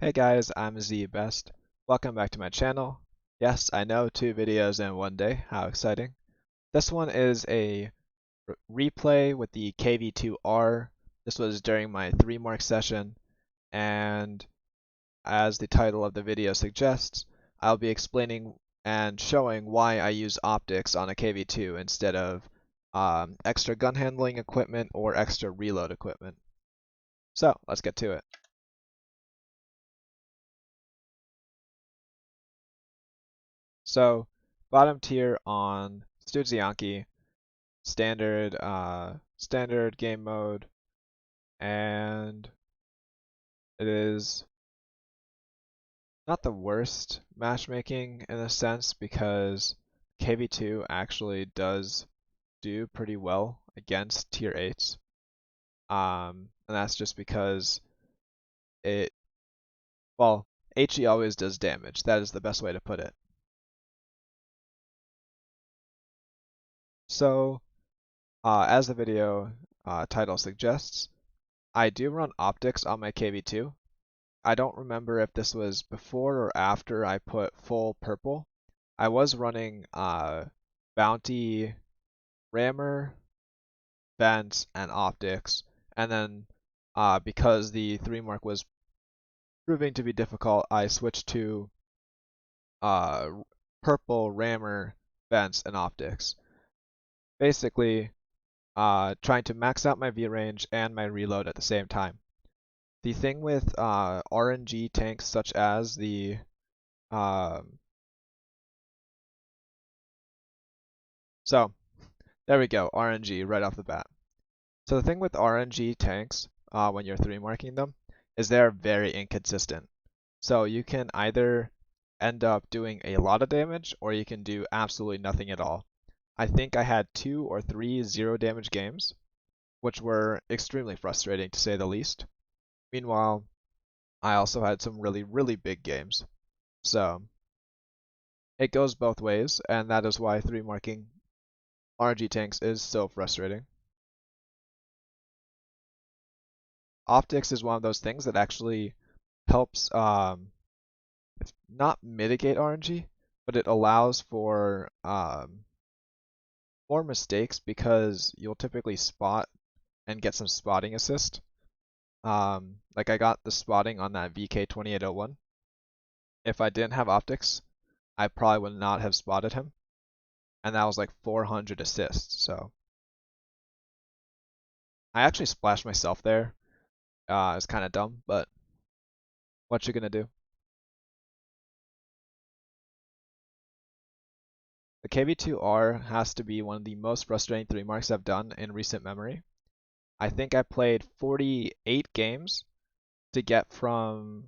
Hey guys, I'm ZBest. Welcome back to my channel. Yes, I know, 2 videos in one day. How exciting. This one is a replay with the KV-2R. This was during my 3-mark session, and as the title of the video suggests, I'll be explaining and showing why I use optics on a KV-2 instead of extra gun handling equipment or extra reload equipment. So, let's get to it. So, bottom tier on Studzianki, standard game mode, and it is not the worst matchmaking in a sense because KV2 actually does do pretty well against tier 8s. And that's just because it, well, HE always does damage. That is the best way to put it. So, as the video title suggests, I do run optics on my KV2. I don't remember if this was before or after I put full purple. I was running bounty, rammer, vents, and optics, and then because the 3-mark was proving to be difficult, I switched to purple, rammer, vents, and optics. Basically, trying to max out my V range and my reload at the same time. The thing with RNG tanks such as the so there we go, RNG right off the bat. So the thing with RNG tanks when you're 3-marking them is they're very inconsistent. So you can either end up doing a lot of damage or you can do absolutely nothing at all. I think I had 2 or 3 0 damage games, which were extremely frustrating to say the least. Meanwhile, I also had some really big games. So it goes both ways, and that is why 3-marking RNG tanks is so frustrating. Optics is one of those things that actually helps not mitigate RNG, but it allows for more mistakes because you'll typically spot and get some spotting assist. Like I got the spotting on that VK2801. If I didn't have optics, I probably would not have spotted him. And that was like 400 assists, so. I actually splashed myself there. It's kind of dumb, but what you gonna do? The KV-2R has to be one of the most frustrating 3-marks I've done in recent memory. I think I played 48 games to get from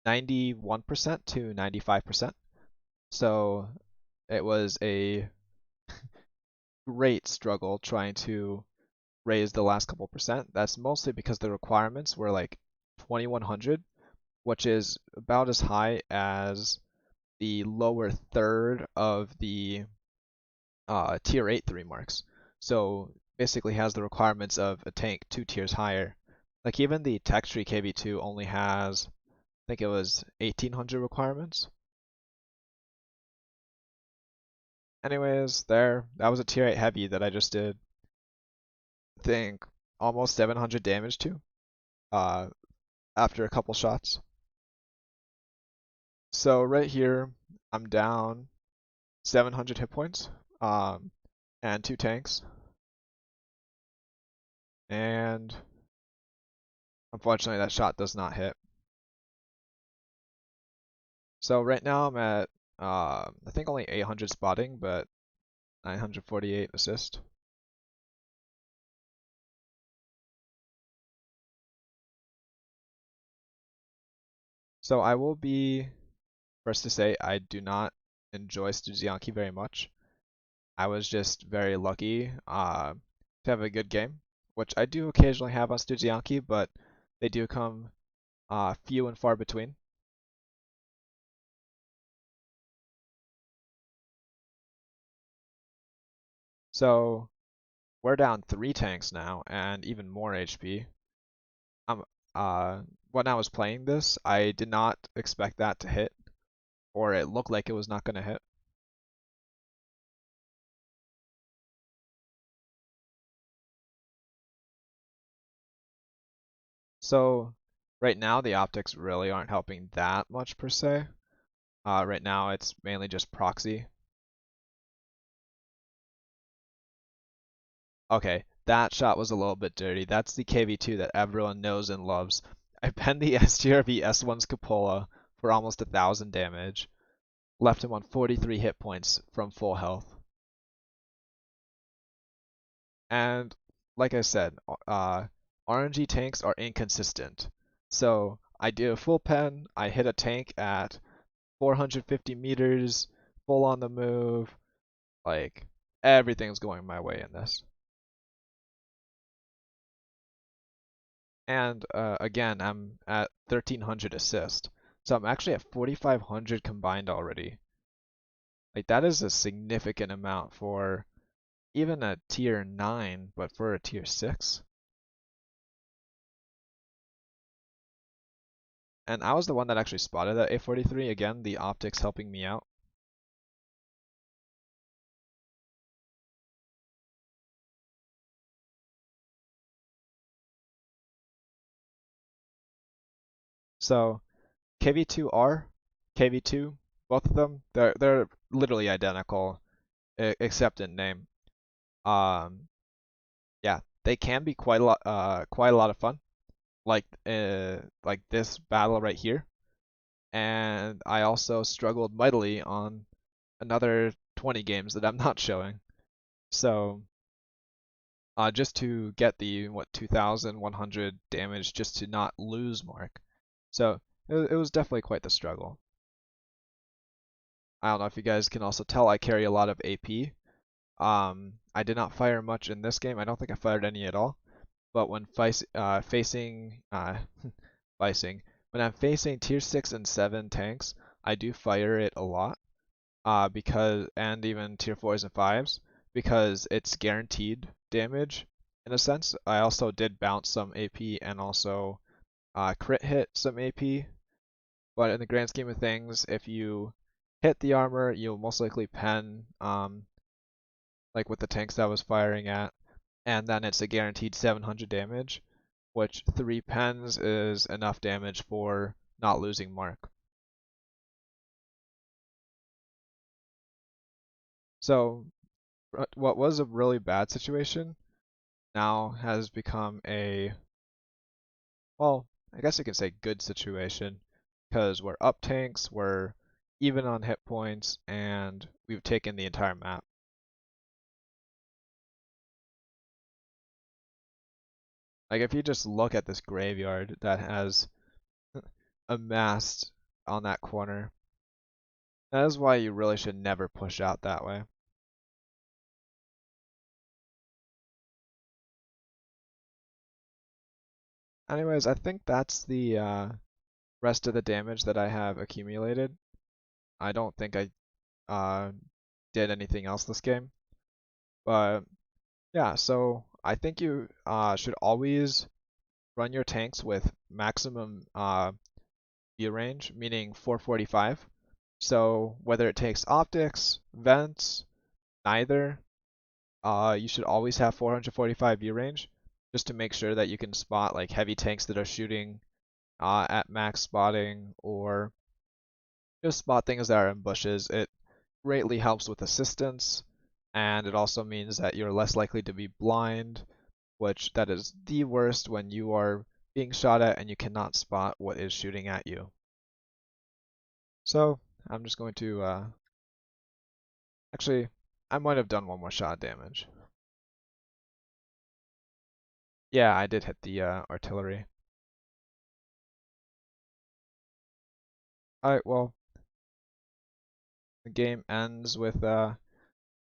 91% to 95%. So it was a great struggle trying to raise the last couple percent. That's mostly because the requirements were like 2100, which is about as high as the lower third of the tier 8 3-marks. So basically has the requirements of a tank 2 tiers higher. Like even the tech tree KV2 only has, I think it was 1800 requirements. Anyways, that was a tier 8 heavy that I just did, I think, almost 700 damage to uh, after a couple shots. So right here, I'm down 700 hit points and 2 tanks. And unfortunately, that shot does not hit. So right now I'm at, I think only 800 spotting, but 948 assist. So I will be first to say I do not enjoy Studzianki very much. I was just very lucky to have a good game, which I do occasionally have on Studzianki, but they do come few and far between. So we're down 3 tanks now and even more HP. I'm when I was playing this, I did not expect that to hit, or it looked like it was not going to hit. So right now the optics really aren't helping that much per se. Right now it's mainly just proxy. Okay, that shot was a little bit dirty. That's the KV-2 that everyone knows and loves. I penned the STRV S1's Cupola for almost 1,000 damage. Left him on 43 hit points from full health. And like I said, RNG tanks are inconsistent. So I do a full pen, I hit a tank at 450 meters, full on the move, like everything's going my way in this. And again, I'm at 1,300 assist. So I'm actually at 4,500 combined already. Like that is a significant amount for even a tier 9, but for a tier 6. And I was the one that actually spotted that A43. Again, the optics helping me out. So KV2R, KV2, both of them, they're literally identical except in name. Um, yeah, they can be quite a lot of fun. Like this battle right here. And I also struggled mightily on another 20 games that I'm not showing. So just to get the 2,100 damage just to not lose mark. So it was definitely quite the struggle. I don't know if you guys can also tell I carry a lot of AP. I did not fire much in this game. I don't think I fired any at all. But when facing facing when I'm facing tier 6 and 7 tanks, I do fire it a lot. Because and even tier 4s and 5s because it's guaranteed damage in a sense. I also did bounce some AP and also crit hit some AP, but in the grand scheme of things, if you hit the armor, you'll most likely pen like with the tanks that I was firing at, and then it's a guaranteed 700 damage, which 3 pens is enough damage for not losing mark. So what was a really bad situation now has become a, well, I guess you can say good situation, because we're up tanks, we're even on hit points, and we've taken the entire map. Like if you just look at this graveyard that has amassed on that corner, that is why you really should never push out that way. Anyways, I think that's the rest of the damage that I have accumulated. I don't think I uh, did anything else this game, but yeah, so I think you should always run your tanks with maximum view range, meaning 445. So whether it takes optics, vents, neither, you should always have 445 view range just to make sure that you can spot like heavy tanks that are shooting at max spotting or just spot things that are in bushes. It greatly helps with assistance, and it also means that you're less likely to be blind, which that is the worst when you are being shot at and you cannot spot what is shooting at you. So I'm just going to actually I might have done one more shot damage. Yeah, I did hit the artillery. Alright, well, the game ends with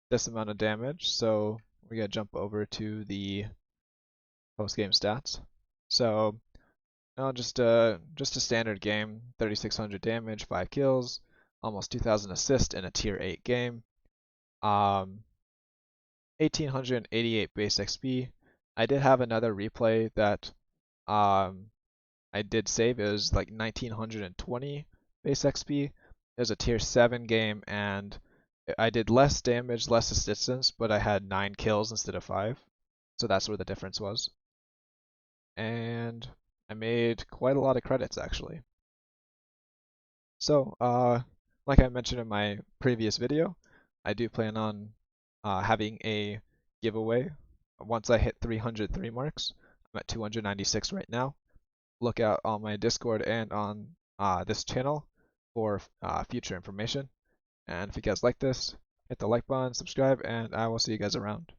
this amount of damage, so we gotta jump over to the post-game stats. So, no, just a standard game, 3,600 damage, 5 kills, almost 2,000 assist in a tier 8 game. 1,888 base XP. I did have another replay that um I did save. It was like 1920 base XP. It was a tier 7 game, and I did less damage, less assistance, but I had 9 kills instead of 5. So that's where the difference was. And I made quite a lot of credits actually. So, like I mentioned in my previous video, I do plan on having a giveaway once I hit 303 marks. I'm at 296 right now. Look out on my Discord and on this channel for future information. And if you guys like this, hit the like button, subscribe, and I will see you guys around.